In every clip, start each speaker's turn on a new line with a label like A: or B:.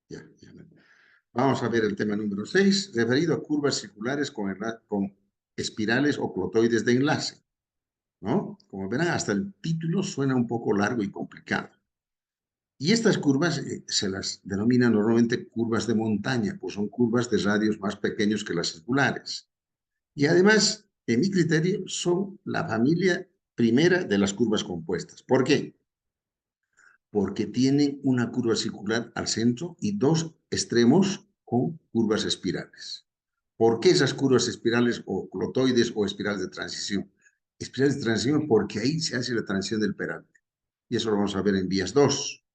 A: Ya. Vamos a ver el tema número 6, referido a curvas circulares con espirales o clotoides de enlace, ¿no? Como verán, hasta el título suena un poco largo y complicado. Y estas curvas se las denomina normalmente curvas de montaña, pues son curvas de radios más pequeños que las circulares. Y además, en mi criterio, son la familia primera de las curvas compuestas. ¿Por qué? Porque tienen una curva circular al centro y dos extremos con curvas espirales. ¿Por qué esas curvas espirales o clotoides o espirales de transición? Espirales de transición porque ahí se hace la transición del peralte. Y eso lo vamos a ver en vías 2,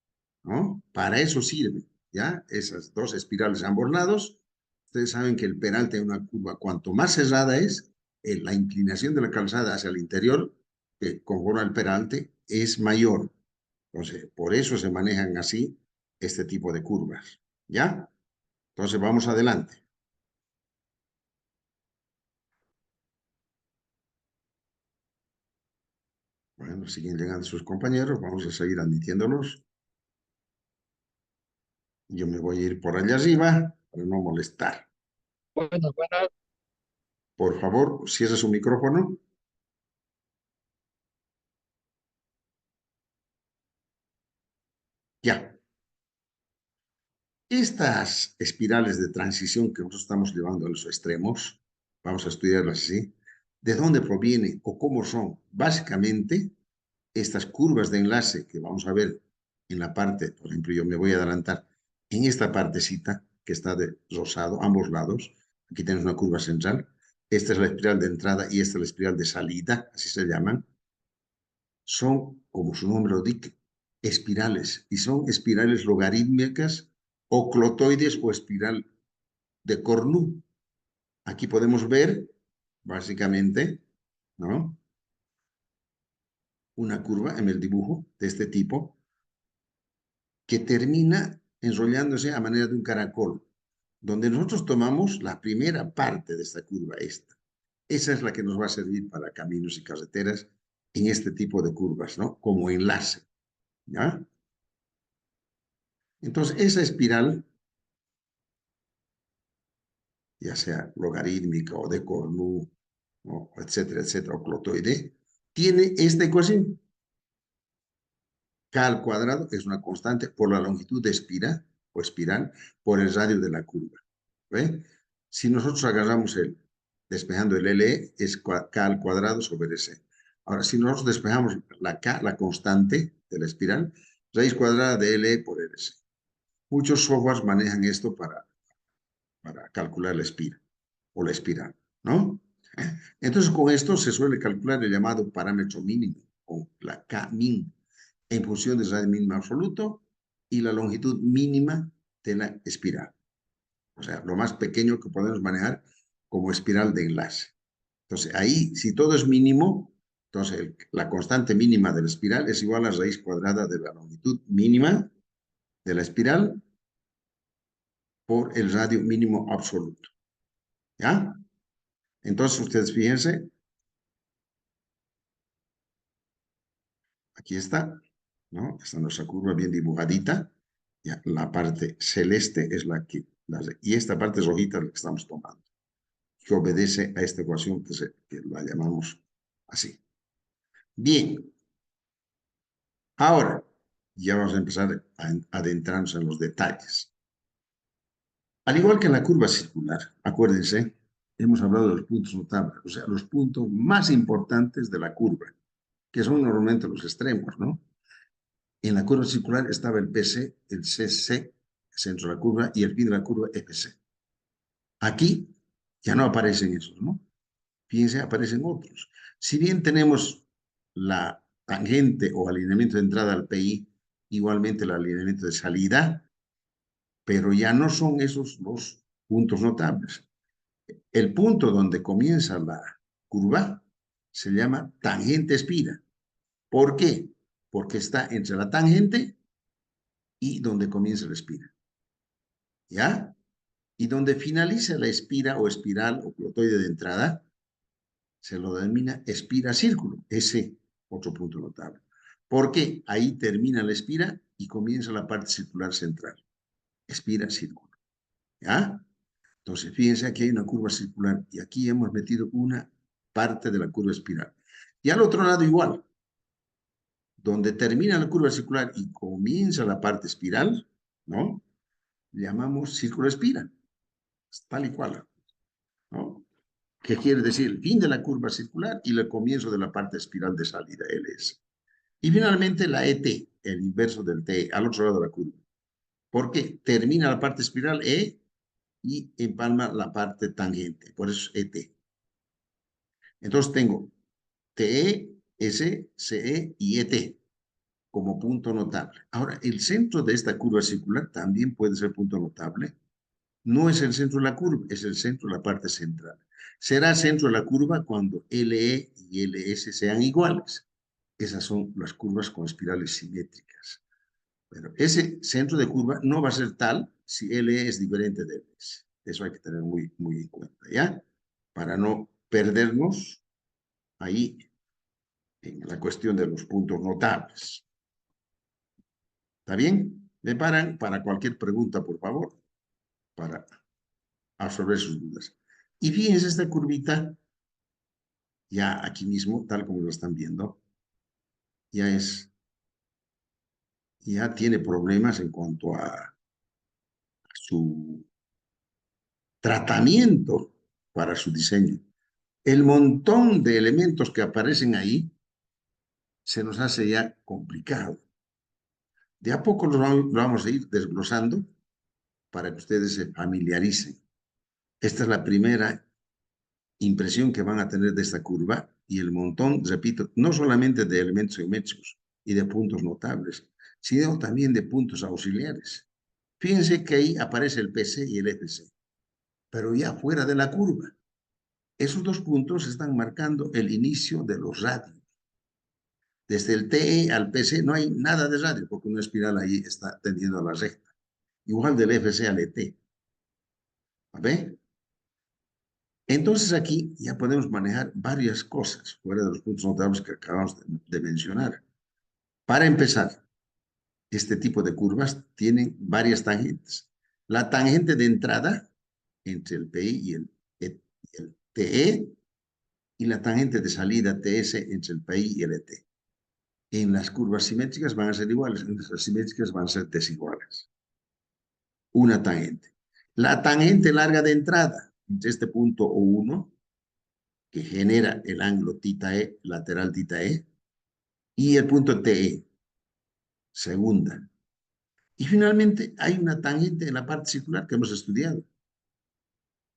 A: ¿no? Para eso sirve, ¿ya? Esas dos espirales a ambos lados. Ustedes saben que el peralte de una curva, cuanto más cerrada es, la inclinación de la calzada hacia el interior, que conforma el peralte, es mayor. Entonces, por eso se manejan así este tipo de curvas, ¿ya? Entonces, vamos adelante. Bueno, siguen llegando sus compañeros, vamos a seguir admitiéndolos. Yo me voy a ir por allá arriba para no molestar.
B: Bueno, bueno,
A: Por favor, cierre su micrófono. Ya. Estas espirales de transición que nosotros estamos llevando a los extremos, vamos a estudiarlas así, ¿de dónde provienen o cómo son? Básicamente, estas curvas de enlace que vamos a ver en la parte, por ejemplo, yo me voy a adelantar en esta partecita que está de rosado, ambos lados, aquí tenemos una curva central, esta es la espiral de entrada y esta es la espiral de salida, así se llaman, son, como su nombre lo dice, espirales, y son espirales logarítmicas o clotoides o espiral de Cornu. Aquí podemos ver, básicamente, ¿no? Una curva en el dibujo de este tipo que termina enrollándose a manera de un caracol, donde nosotros tomamos la primera parte de esta curva, esta. Esa es la que nos va a servir para caminos y carreteras en este tipo de curvas, ¿no? Como enlace, ¿ya? Entonces, esa espiral, ya sea logarítmica o de Cornu, ¿no? Etcétera, o clotoide, tiene esta ecuación. K al cuadrado es una constante por la longitud de espiral por el radio de la curva. ¿Ve? Si nosotros agarramos despejando el LE, es K al cuadrado sobre C. Ahora, si nosotros despejamos la K, la constante de la espiral, raíz cuadrada de LE por LC. Muchos softwares manejan esto para calcular la espiral o la espiral, ¿no? Entonces, con esto se suele calcular el llamado parámetro mínimo, o la K-min, en función del radio mínimo absoluto y la longitud mínima de la espiral. O sea, lo más pequeño que podemos manejar como espiral de enlace. Entonces, ahí, si todo es mínimo, entonces la constante mínima de la espiral es igual a la raíz cuadrada de la longitud mínima de la espiral por el radio mínimo absoluto. ¿Ya? Entonces, ustedes fíjense, aquí está, ¿no? Está nuestra curva bien dibujadita. Ya, la parte celeste es y esta parte rojita es la que estamos tomando, que obedece a esta ecuación que la llamamos así. Bien, ahora ya vamos a empezar a adentrarnos en los detalles. Al igual que en la curva circular, acuérdense, hemos hablado de los puntos notables, o sea, los puntos más importantes de la curva, que son normalmente los extremos, ¿no? En la curva circular estaba el PC, el CC, centro de la curva, y el fin de la curva, FC. Aquí ya no aparecen esos, ¿no? Fíjense, aparecen otros. Si bien tenemos la tangente o alineamiento de entrada al PI, igualmente el alineamiento de salida, pero ya no son esos los puntos notables. El punto donde comienza la curva se llama tangente espira. ¿Por qué? Porque está entre la tangente y donde comienza la espira. ¿Ya? Y donde finaliza la espira o espiral o clotoide de entrada, se lo denomina espira círculo, ese otro punto notable. ¿Por qué? Ahí termina la espira y comienza la parte circular central. espira, círculo. ¿Ya? Entonces, fíjense, aquí hay una curva circular y aquí hemos metido una parte de la curva espiral. Y al otro lado igual, donde termina la curva circular y comienza la parte espiral, ¿no? Llamamos círculo espiral, tal y cual, ¿no? Que quiere decir el fin de la curva circular y el comienzo de la parte espiral de salida, LS. Y finalmente la ET, el inverso del T, al otro lado de la curva. Porque termina la parte espiral E y empalma la parte tangente, por eso es ET. Entonces tengo TE, S, CE y ET como punto notable. Ahora, el centro de esta curva circular también puede ser punto notable. No es el centro de la curva, es el centro de la parte central. Será centro de la curva cuando LE y LS sean iguales. Esas son las curvas con espirales simétricas. Pero ese centro de curva no va a ser tal si LE es diferente de LS. Eso hay que tener muy en cuenta, ¿ya? Para no perdernos ahí en la cuestión de los puntos notables. ¿Está bien? Me paran para cualquier pregunta, por favor, para absorber sus dudas. Y fíjense esta curvita, ya aquí mismo, tal como lo están viendo, ya ya tiene problemas en cuanto a su tratamiento para su diseño. El montón de elementos que aparecen ahí se nos hace ya complicado. De a poco lo vamos a ir desglosando para que ustedes se familiaricen. Esta es la primera impresión que van a tener de esta curva y el montón, repito, no solamente de elementos geométricos y de puntos notables, sino también de puntos auxiliares. Fíjense que ahí aparece el PC y el FC, pero ya fuera de la curva. Esos dos puntos están marcando el inicio de los radios. Desde el TE al PC no hay nada de radio, porque una espiral ahí está tendiendo a la recta. Igual del FC al ET. ¿Ve? Entonces aquí ya podemos manejar varias cosas fuera de los puntos notables que acabamos de mencionar. Para empezar, este tipo de curvas tienen varias tangentes. La tangente de entrada entre el PI y el TE y la tangente de salida TS entre el PI y el ET. En las curvas simétricas van a ser iguales, en las asimétricas van a ser desiguales. Una tangente. La tangente larga de entrada entre este punto O1 que genera el ángulo θe, lateral θe, y el punto TE, segunda. Y finalmente hay una tangente en la parte circular que hemos estudiado.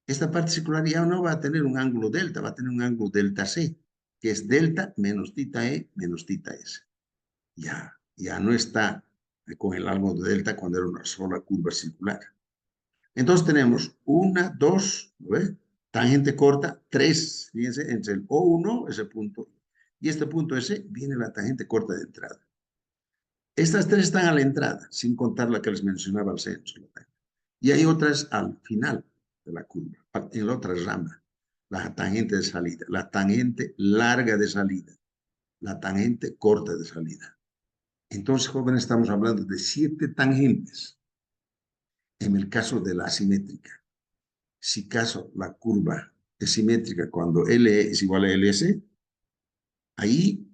A: Esta parte circular ya no va a tener un ángulo delta, va a tener un ángulo delta C, que es delta menos θe menos θs. Ya no está con el ángulo de delta cuando era una sola curva circular. Entonces tenemos una, dos, ¿ve? Tangente corta, tres, fíjense, entre el O1, ese punto, y este punto S, viene la tangente corta de entrada. Estas tres están a la entrada, sin contar la que les mencionaba al centro. Y hay otras al final de la curva, en la otra rama, la tangente de salida, la tangente larga de salida, la tangente corta de salida. Entonces, jóvenes, estamos hablando de 7 tangentes en el caso de la asimétrica. Si caso la curva es simétrica cuando LE es igual a LS, ahí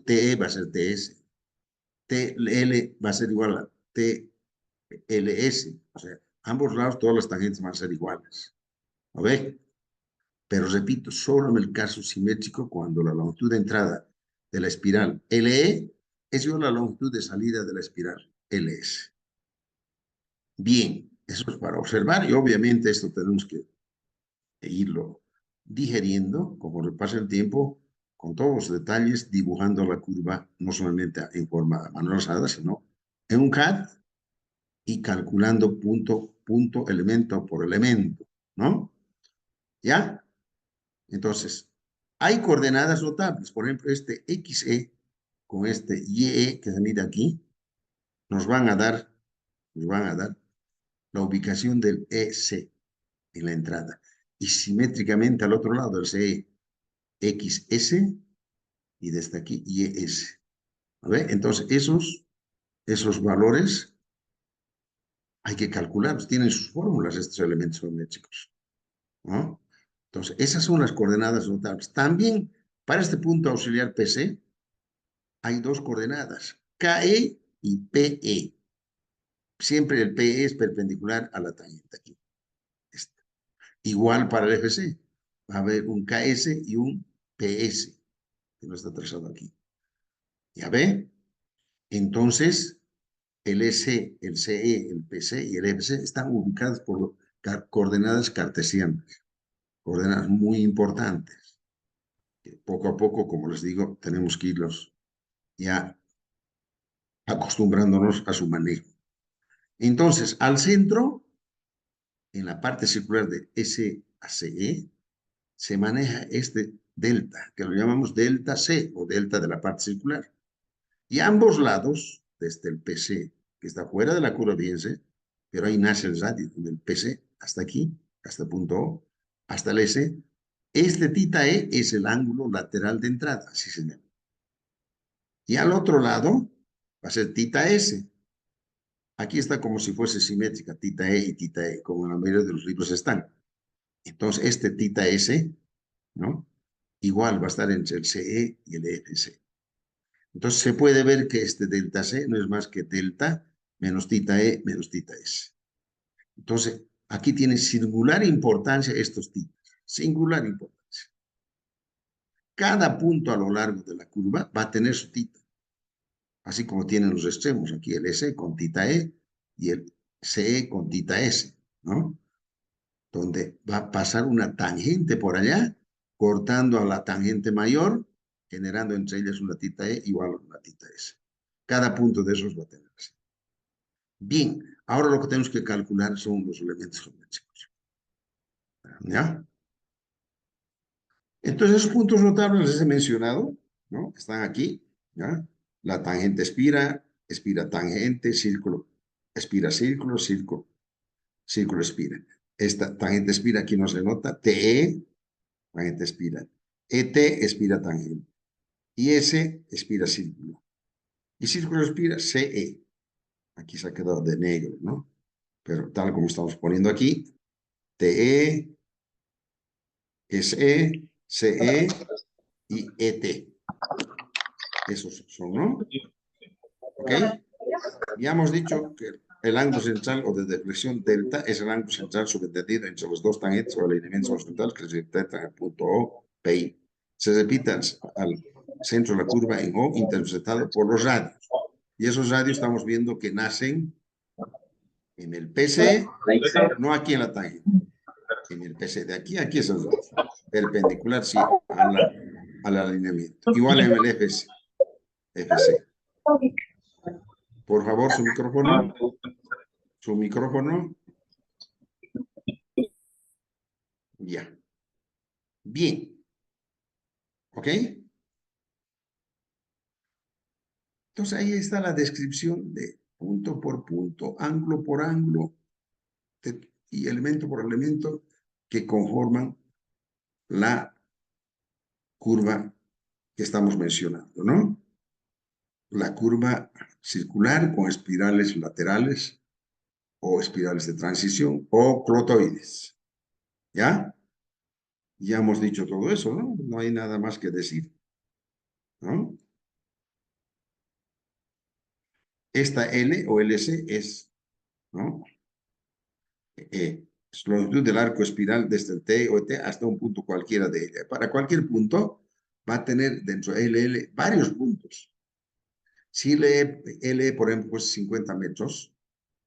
A: TE va a ser TS, TL va a ser igual a TLS, o sea, ambos lados todas las tangentes van a ser iguales. ¿No ve? Pero repito, solo en el caso simétrico cuando la longitud de entrada de la espiral LE es igual a la longitud de salida de la espiral LS. Bien, eso es para observar y obviamente esto tenemos que irlo digeriendo como repasa el tiempo con todos los detalles, dibujando la curva no solamente en forma manualizada, sino en un CAD y calculando punto, elemento por elemento, ¿no? ¿Ya? Entonces, hay coordenadas notables, por ejemplo, este XE con este YE que se mide aquí, nos van a dar la ubicación del EC en la entrada. Y simétricamente al otro lado, el CE XS y desde aquí YS. ¿A ver? Entonces, esos valores hay que calcularlos, tienen sus fórmulas estos elementos geométricos, ¿no? Entonces, esas son las coordenadas notables. También, para este punto auxiliar PC, hay dos coordenadas, KE y PE. Siempre el PE es perpendicular a la tangente aquí. Igual para el FC. Va a haber un KS y un PS, que no está trazado aquí. ¿Ya ve? Entonces, el S, el CE, el PC y el FC están ubicados por coordenadas cartesianas, coordenadas muy importantes. Poco a poco, como les digo, tenemos que irlos ya acostumbrándonos a su manejo. Entonces, al centro, en la parte circular de S a CE, se maneja este delta, que lo llamamos delta C o delta de la parte circular. Y a ambos lados, desde el PC, que está fuera de la curva, fíjense, pero ahí nace el radio del PC, hasta aquí, hasta el punto O, hasta el S, este θ E es el ángulo lateral de entrada, así se llama. Y al otro lado va a ser θ S. Aquí está como si fuese simétrica, θ E y θ E, como en la mayoría de los libros están. Entonces, este θ S, ¿no? Igual va a estar entre el CE y el EFC. Entonces, se puede ver que este delta C no es más que delta menos θ E menos θ S. Entonces, aquí tiene singular importancia estos θ. Singular importancia. Cada punto a lo largo de la curva va a tener su θ. Así como tienen los extremos. Aquí el S con θ E y el CE con θ S, ¿no? Donde va a pasar una tangente por allá, cortando a la tangente mayor, generando entre ellas una θ E igual a una θ S. Cada punto de esos va a tener así. Bien, ahora lo que tenemos que calcular son los elementos geométricos. ¿Ya? Entonces, esos puntos notables les he mencionado, ¿no? Están aquí, ¿ya? La tangente espira, espira tangente, círculo, espira círculo, círculo, círculo espira. Esta tangente espira aquí no se nota, TE, tangente espira. ET espira tangente. Y S espira círculo. Y círculo espira CE. Aquí se ha quedado de negro, ¿no? Pero tal como estamos poniendo aquí, TE, SE, CE y ET. Esos son, ¿no? ¿Ok? Ya hemos dicho que el ángulo central o de deflexión delta es el ángulo central subentendido entre los dos tangentes o alineamientos horizontales que se detectan en el punto O, PI. Se repite al centro de la curva en O, interceptado por los radios. Y esos radios estamos viendo que nacen en el PC, no aquí en la tangente, en el PC. De aquí a aquí es el radio. Perpendicular, sí, al alineamiento. Igual en el FC. Por favor, su micrófono. Su micrófono. Ya. Bien. ¿Ok? Entonces ahí está la descripción de punto por punto, ángulo por ángulo y elemento por elemento que conforman la curva que estamos mencionando, ¿no? La curva circular con espirales laterales o espirales de transición o clotoides. ¿Ya? Ya hemos dicho todo eso, ¿no? No hay nada más que decir, ¿no? Esta L o LC es, ¿no? Longitud del arco espiral desde el T o T hasta un punto cualquiera de ella. Para cualquier punto va a tener dentro de LL varios puntos. Si LE, por ejemplo, es 50 metros,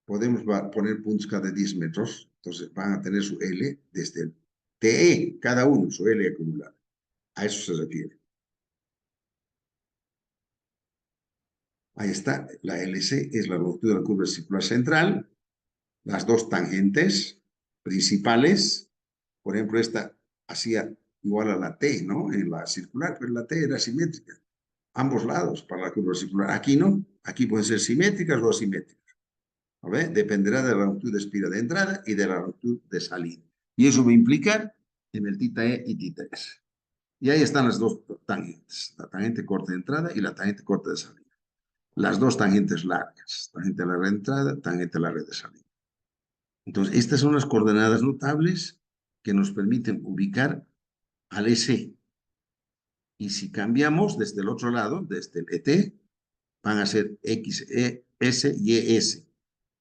A: podemos poner puntos cada 10 metros, entonces van a tener su L desde el TE, cada uno, su L acumulada. A eso se refiere. Ahí está, la LC es la longitud de la curva circular central, las dos tangentes principales, por ejemplo, esta hacía igual a la T, ¿no? En la circular, pero la T era simétrica. Ambos lados para la curva circular. Aquí no, aquí pueden ser simétricas o asimétricas. ¿A ver? Dependerá de la longitud de espira de entrada y de la longitud de salida. Y eso va a implicar en el θ E y θ S. Y ahí están las dos tangentes, la tangente corta de entrada y la tangente corta de salida. Las dos tangentes largas, tangente larga de entrada, tangente larga de salida. Entonces, estas son las coordenadas notables que nos permiten ubicar al EC. Y si cambiamos desde el otro lado, desde el ET, van a ser X, E, S y ES.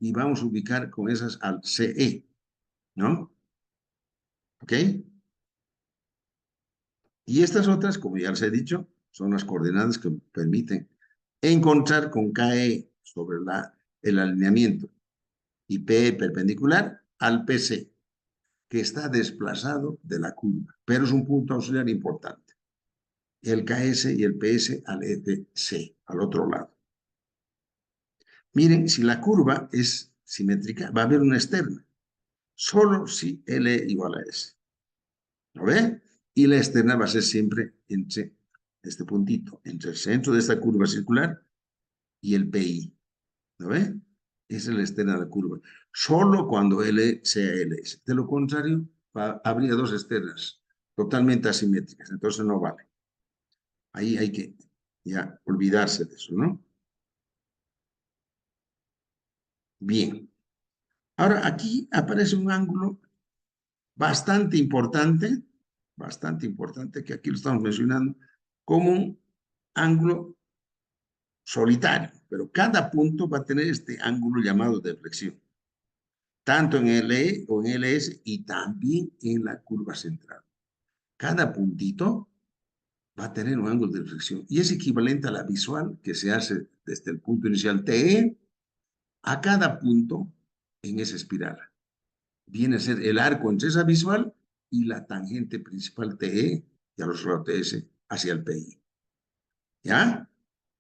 A: Y vamos a ubicar con esas al CE, ¿no? ¿Ok? Y estas otras, como ya les he dicho, son las coordenadas que permiten encontrar con KE sobre el alineamiento y PE perpendicular al PC, que está desplazado de la curva, pero es un punto auxiliar importante. El KS y el PS al EPC, al otro lado. Miren, si la curva es simétrica, va a haber una externa, solo si L igual a S. ¿Lo ve? Y la externa va a ser siempre entre este puntito, entre el centro de esta curva circular y el PI. ¿Lo ve? Esa es la externa de la curva. Solo cuando L sea LS. De lo contrario, habría dos externas totalmente asimétricas. Entonces no vale. Ahí hay que ya olvidarse de eso, ¿no? Bien. Ahora aquí aparece un ángulo bastante importante, que aquí lo estamos mencionando, como un ángulo solitario, pero cada punto va a tener este ángulo llamado deflexión, tanto en LE o en LS y también en la curva central. Cada puntito va a tener un ángulo de deflexión y es equivalente a la visual que se hace desde el punto inicial TE a cada punto en esa espiral. Viene a ser el arco entre esa visual y la tangente principal TE y a los lados TS hacia el PI. ¿Ya?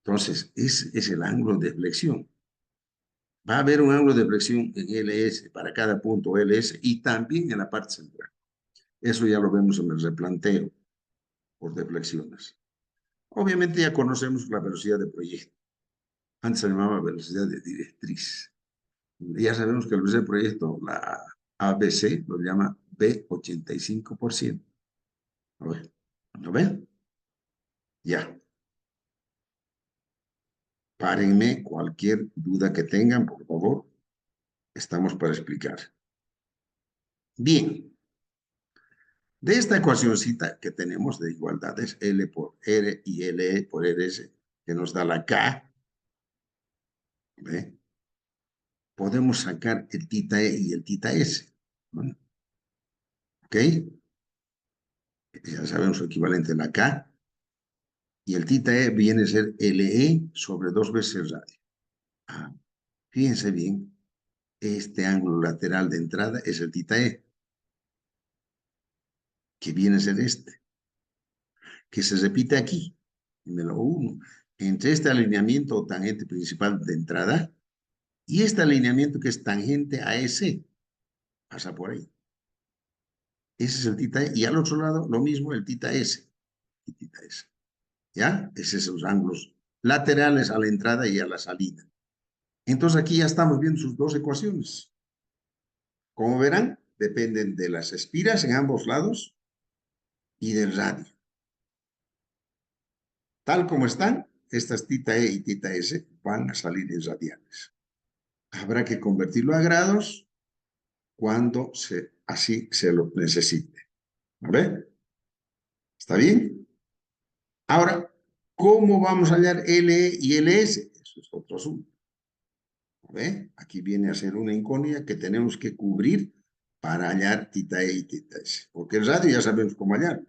A: Entonces, es el ángulo de flexión. Va a haber un ángulo de flexión en LS para cada punto LS y también en la parte central. Eso ya lo vemos en el replanteo por deflexiones. Obviamente ya conocemos la velocidad de proyecto. Antes se llamaba velocidad de directriz. Ya sabemos que la velocidad de proyecto, la ABC, lo llama B85%. A ver, ¿lo ven? Ya. Párenme cualquier duda que tengan, por favor. Estamos para explicar. Bien. De esta ecuacióncita que tenemos de igualdades, L por R y LE por RS, que nos da la K, ¿ve? Podemos sacar el tita E y el tita S. ¿No? ¿Ok? Ya sabemos su equivalente, la K. Y el tita E viene a ser LE sobre 2 veces el radio. Ah, fíjense bien, este ángulo lateral de entrada es el tita E, que viene a ser este, que se repite aquí, en el O1, entre este alineamiento o tangente principal de entrada y este alineamiento que es tangente a ese, pasa por ahí. Ese es el tita E, y al otro lado lo mismo el tita S. Y tita S. ¿Ya? Esos son los ángulos laterales a la entrada y a la salida. Entonces aquí ya estamos viendo sus dos ecuaciones. Como verán, dependen de las espiras en ambos lados y del radio. Tal como están, estas tita E y tita S van a salir en radianes. Habrá que convertirlo a grados cuando así se lo necesite. ¿Vale? ¿Está bien? Ahora, ¿cómo vamos a hallar LE y LS? Eso es otro asunto. ¿Ve? Aquí viene a ser una incógnita que tenemos que cubrir para hallar tita E y tita S. Porque el radio ya sabemos cómo hallar.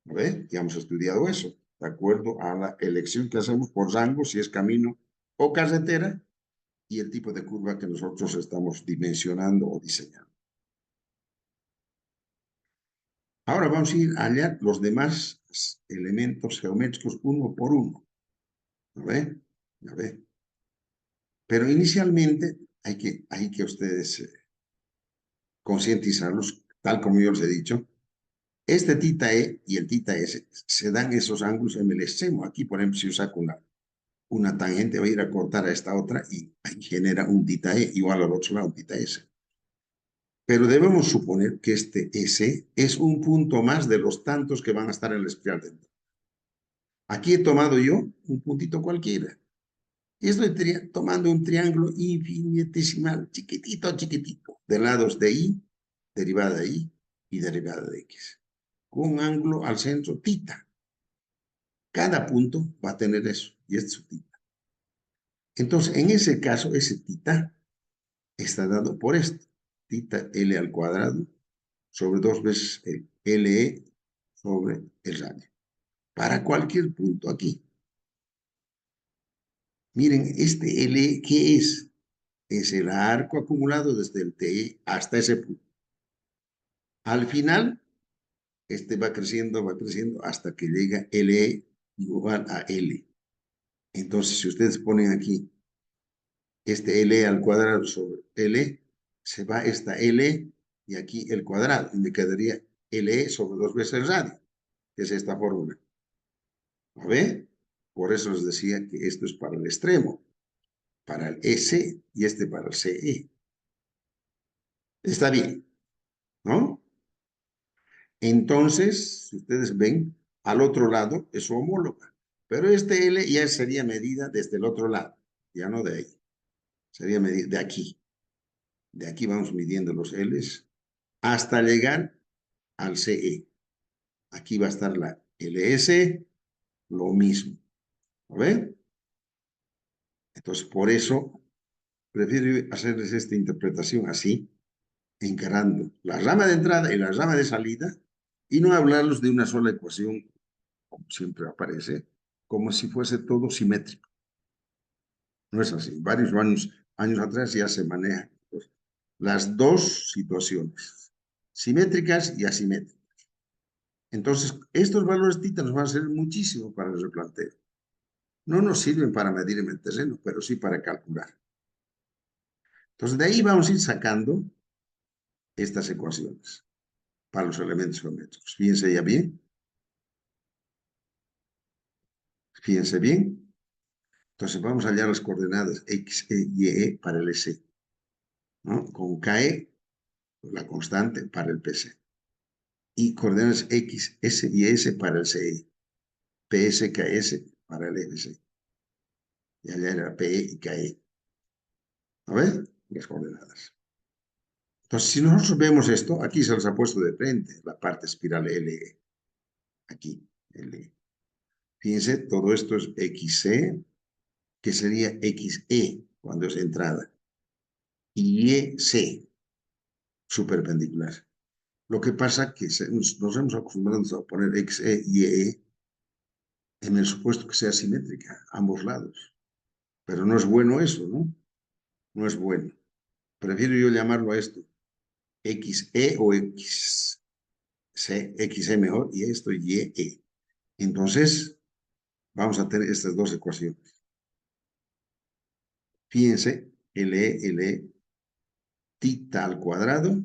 A: ¿Ve? Ya hemos estudiado eso, de acuerdo a la elección que hacemos por rango, si es camino o carretera, y el tipo de curva que nosotros estamos dimensionando o diseñando. Ahora vamos a ir a hallar los demás elementos geométricos uno por uno. ¿Lo ve? ¿Lo ve? Pero inicialmente hay que ustedes concientizarlos, tal como yo les he dicho. Este tita E y el tita S se dan esos ángulos en el extremo. Aquí, por ejemplo, si yo saco una tangente, va a ir a cortar a esta otra y ahí genera un tita E igual al otro lado, un tita S. Pero debemos suponer que este S es un punto más de los tantos que van a estar en la espiral dentro. Aquí he tomado yo un puntito cualquiera. Y estoy tomando un triángulo infinitesimal, chiquitito, chiquitito, de lados de I, derivada de I y derivada de X, con un ángulo al centro tita. Cada punto va a tener eso, y este es su tita. Entonces, en ese caso, ese tita está dado por esto, tita L al cuadrado sobre 2 veces el LE sobre el radio. Para cualquier punto aquí. Miren, este LE, ¿qué es? Es el arco acumulado desde el TE hasta ese punto. Al final, este va creciendo hasta que llega LE igual a L. Entonces, si ustedes ponen aquí este L al cuadrado sobre L, se va esta L y aquí el cuadrado, y me quedaría LE sobre 2 veces el radio, que es esta fórmula. ¿A ver? Por eso les decía que esto es para el extremo, para el EC y este para el CE. Está bien, ¿no? Entonces, si ustedes ven, al otro lado es su homóloga, pero este L ya sería medida desde el otro lado, ya no de ahí, sería medida de aquí. De aquí vamos midiendo los L's hasta llegar al CE. Aquí va a estar la LS, lo mismo. ¿A ver? Entonces, por eso prefiero hacerles esta interpretación así, encarando la rama de entrada y la rama de salida, y no hablarlos de una sola ecuación, como siempre aparece, como si fuese todo simétrico. No es así. Varios años atrás ya se manejan las dos situaciones, simétricas y asimétricas. Entonces, estos valores tita nos van a servir muchísimo para el replanteo. No nos sirven para medir en el terreno, pero sí para calcular. Entonces, de ahí vamos a ir sacando estas ecuaciones para los elementos geométricos. Fíjense ya bien. Fíjense bien. Entonces, vamos a hallar las coordenadas X, E y E para el S, ¿no? Con KE, la constante, para el PC. Y coordenadas X, S y S para el CE. PS, KS para el FC. Y allá era PE y KE. ¿A ver? Las coordenadas. Entonces, si nosotros vemos esto, aquí se les ha puesto de frente la parte espiral LE. Aquí, LE. Fíjense, todo esto es XC, que sería XE cuando es entrada. Y YC, su perpendicular. Lo que pasa que nos hemos acostumbrado a poner XE y YE en el supuesto que sea simétrica, ambos lados. Pero no es bueno eso, ¿no? No es bueno. Prefiero yo llamarlo a esto XE o XC, XE mejor, y esto YE. Entonces, vamos a tener estas dos ecuaciones. Fíjense, LE, tita al cuadrado,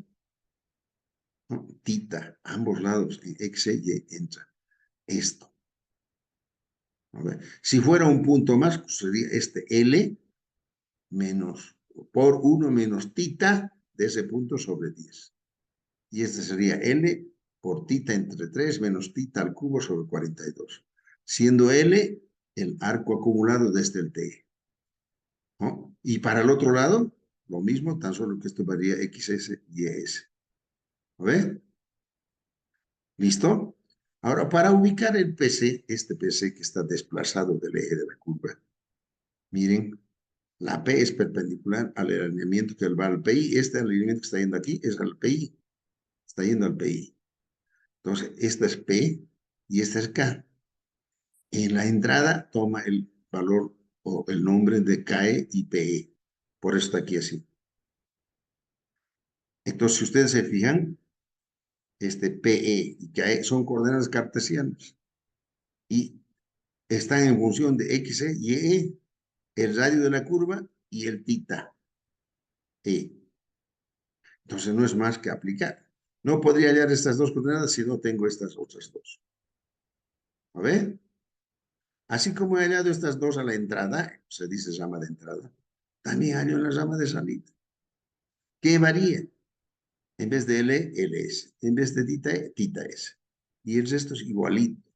A: ¿no? Tita, ambos lados, X, Y, entra. Esto. A ver. Si fuera un punto más, pues sería este L menos, por 1 menos tita de ese punto sobre 10. Y este sería L por tita entre 3 menos tita al cubo sobre 42. Siendo L el arco acumulado desde el T. ¿No? Y para el otro lado, lo mismo, tan solo que esto varía XS y ES. ¿A ver? ¿Listo? Ahora, para ubicar el PC, este PC que está desplazado del eje de la curva, miren, la P es perpendicular al alineamiento que va al PI. Este alineamiento que está yendo aquí es al PI. Está yendo al PI. Entonces, esta es P y esta es K. En la entrada toma el valor o el nombre de KE y PE. Por eso está aquí así. Entonces, si ustedes se fijan, PE y KE son coordenadas cartesianas y están en función de XE y EE, el radio de la curva y el tita E. Entonces no es más que aplicar. No podría hallar estas dos coordenadas si no tengo estas otras dos. A ver, así como he hallado estas dos a la entrada, se dice rama de entrada, también hallo en la rama de salida. ¿Qué varía? En vez de L, LS. En vez de tita E, tita S. Y el resto es igualito,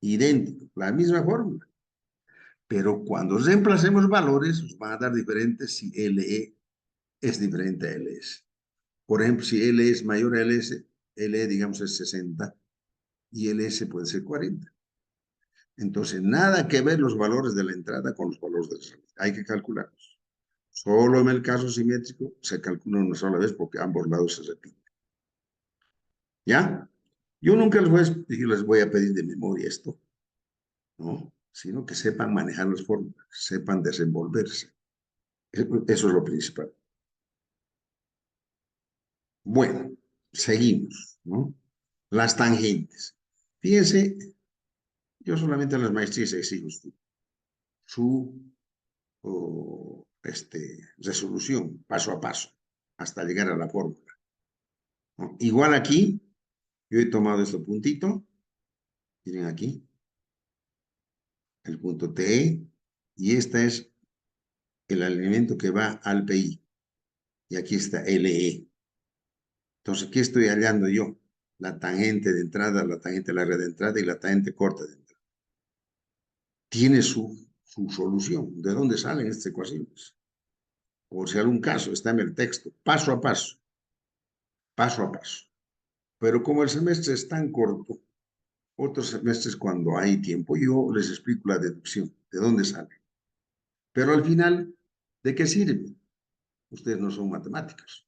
A: idéntico, la misma fórmula. Pero cuando reemplacemos valores, nos van a dar diferentes si LE es diferente a LS. Por ejemplo, si L es mayor a LS, LE, digamos, es 60 y LS puede ser 40. Entonces, nada que ver los valores de la entrada con los valores de la salida. Hay que calcularlos. Solo en el caso simétrico se calcula una sola vez porque ambos lados se repiten. ¿Ya? Yo nunca les voy a pedir de memoria esto, ¿no? Sino que sepan manejar las fórmulas, sepan desenvolverse. Eso es lo principal. Bueno, seguimos, ¿no? Las tangentes. Fíjense, yo solamente en las maestrías exijo su resolución paso a paso hasta llegar a la fórmula, ¿no? Igual aquí, yo he tomado este puntito, miren aquí, el punto TE, y este es el alineamiento que va al PI, y aquí está LE. Entonces, ¿qué estoy hallando yo? La tangente de entrada, la tangente larga de entrada y la tangente corta de entrada. Tiene su solución. ¿De dónde salen estas ecuaciones? Por si algún caso, está en el texto, paso a paso, paso a paso. Pero como el semestre es tan corto, otros semestres cuando hay tiempo, yo les explico la deducción, de dónde sale. Pero al final, ¿de qué sirve? Ustedes no son matemáticos.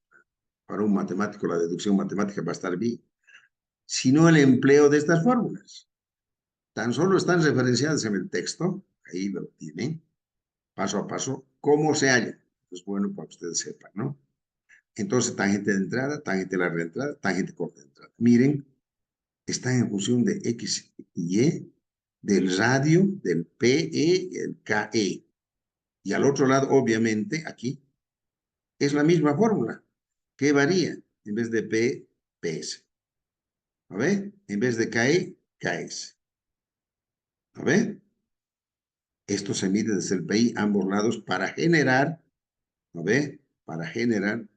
A: Para un matemático la deducción matemática va a estar bien, sino el empleo de estas fórmulas. Tan solo están referenciadas en el texto, ahí lo tienen, paso a paso, cómo se halla. Es bueno para que ustedes sepan, ¿no? Entonces, tangente de entrada, tangente larga de entrada, tangente corta de entrada. Miren, están en función de X y Y, del radio, del PE y el KE. Y al otro lado, obviamente, aquí, es la misma fórmula. ¿Qué varía? En vez de P, PS. ¿A ver? En vez de KE, KS. ¿A ver? Esto se mide desde el PI ambos lados para generar, ¿a ver? Para generar,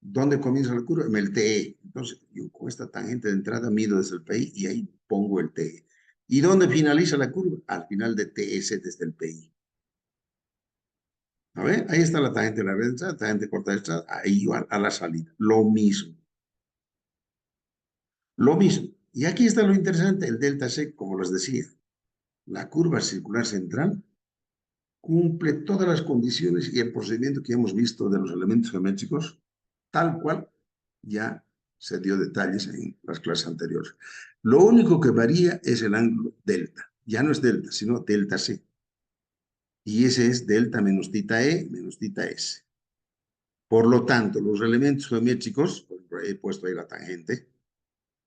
A: ¿dónde comienza la curva? En el TE. Entonces, yo con esta tangente de entrada mido desde el PI y ahí pongo el TE. ¿Y dónde finaliza la curva? Al final de TS desde el PI. ¿A ver? Ahí está la tangente de la red de entrada, tangente corta de entrada, ahí va a la salida. Lo mismo. Lo mismo. Y aquí está lo interesante, el delta C, como les decía. La curva circular central cumple todas las condiciones y el procedimiento que hemos visto de los elementos geométricos, tal cual ya se dio detalles en las clases anteriores. Lo único que varía es el ángulo delta. Ya no es delta, sino delta C. Y ese es delta menos tita E menos tita S. Por lo tanto, los elementos geométricos, he puesto ahí la tangente,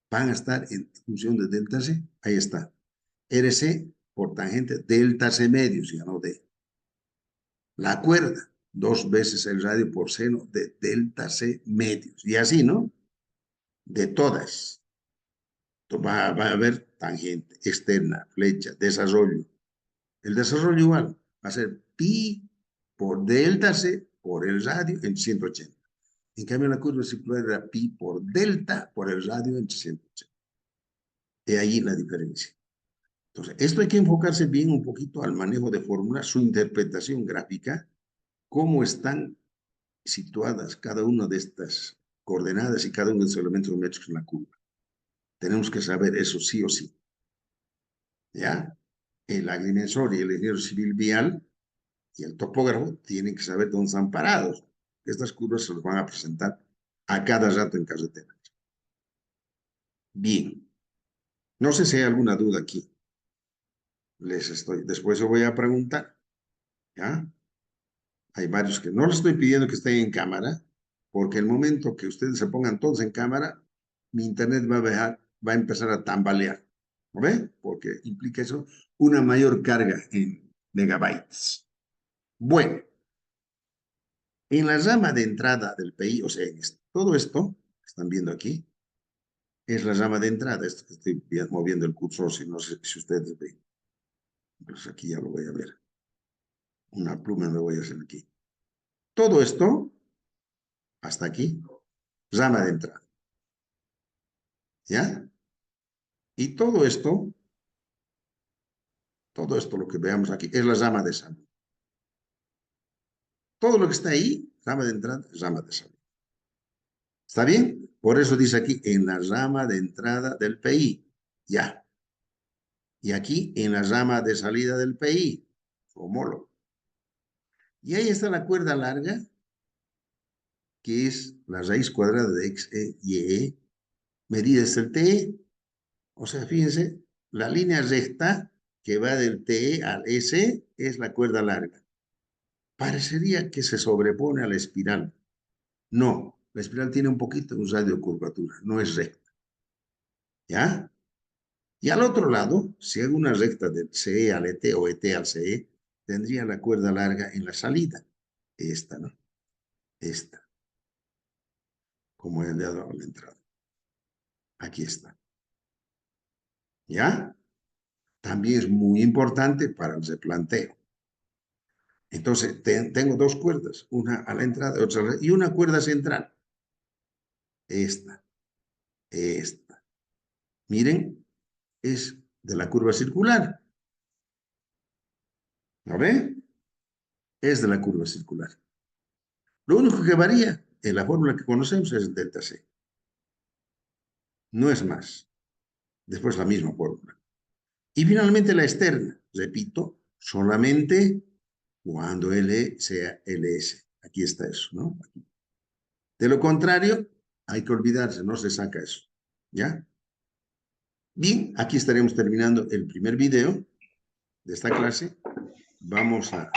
A: van a estar en función de delta C. Ahí está. RC por tangente delta C medios, ya no D. La cuerda, 2 veces el radio por seno de delta C medios. Y así, ¿no? De todas. Va a haber tangente, externa, flecha, desarrollo. El desarrollo igual va a ser pi por delta C por el radio en 180. En cambio, la curva circular era pi por delta por el radio en 180. Y ahí la diferencia. Entonces, esto hay que enfocarse bien un poquito al manejo de fórmulas, su interpretación gráfica, cómo están situadas cada una de estas coordenadas y cada uno de los elementos geométricos en la curva. Tenemos que saber eso sí o sí. ¿Ya? El agrimensor y el ingeniero civil vial y el topógrafo tienen que saber dónde están parados. Estas curvas se los van a presentar a cada rato en carretera. Bien. No sé si hay alguna duda aquí. Después yo voy a preguntar. ¿Ya? Hay varios que no les estoy pidiendo que estén en cámara, porque el momento que ustedes se pongan todos en cámara, mi internet va a empezar a tambalear. ¿No ve? Porque implica eso una mayor carga en megabytes. Bueno, en la rama de entrada del PI, o sea, todo esto que están viendo aquí, es la rama de entrada. Esto que estoy moviendo el cursor, si no sé si ustedes ven. Pues aquí ya lo voy a ver. Una pluma me voy a hacer aquí. Todo esto, hasta aquí, rama de entrada. ¿Ya? Y todo esto Todo esto, lo que veamos aquí, es la rama de salida. Todo lo que está ahí, rama de entrada, rama de salida. ¿Está bien? Por eso dice aquí, en la rama de entrada del PI. Ya. Y aquí, en la rama de salida del PI. Homólogo. Y ahí está la cuerda larga, que es la raíz cuadrada de x, y e, medida es el TE. O sea, fíjense, la línea recta que va del TE al S es la cuerda larga. Parecería que se sobrepone a la espiral. No, la espiral tiene un poquito un radio de curvatura, no es recta. ¿Ya? Y al otro lado, si hago una recta del CE al ET o ET al CE, tendría la cuerda larga en la salida. Esta, ¿no? Esta, como he dado a la entrada. Aquí está. ¿Ya? También es muy importante para el replanteo. Entonces, tengo dos cuerdas, una a la entrada y una cuerda central. Esta, esta. Miren, es de la curva circular. ¿Lo ven? Es de la curva circular. Lo único que varía en la fórmula que conocemos es el delta C. No es más. Después la misma fórmula. Y finalmente la externa. Repito, solamente cuando L sea LS. Aquí está eso, ¿no? Aquí. De lo contrario, hay que olvidarse, no se saca eso. ¿Ya? Bien, aquí estaremos terminando el primer video de esta clase. Vamos a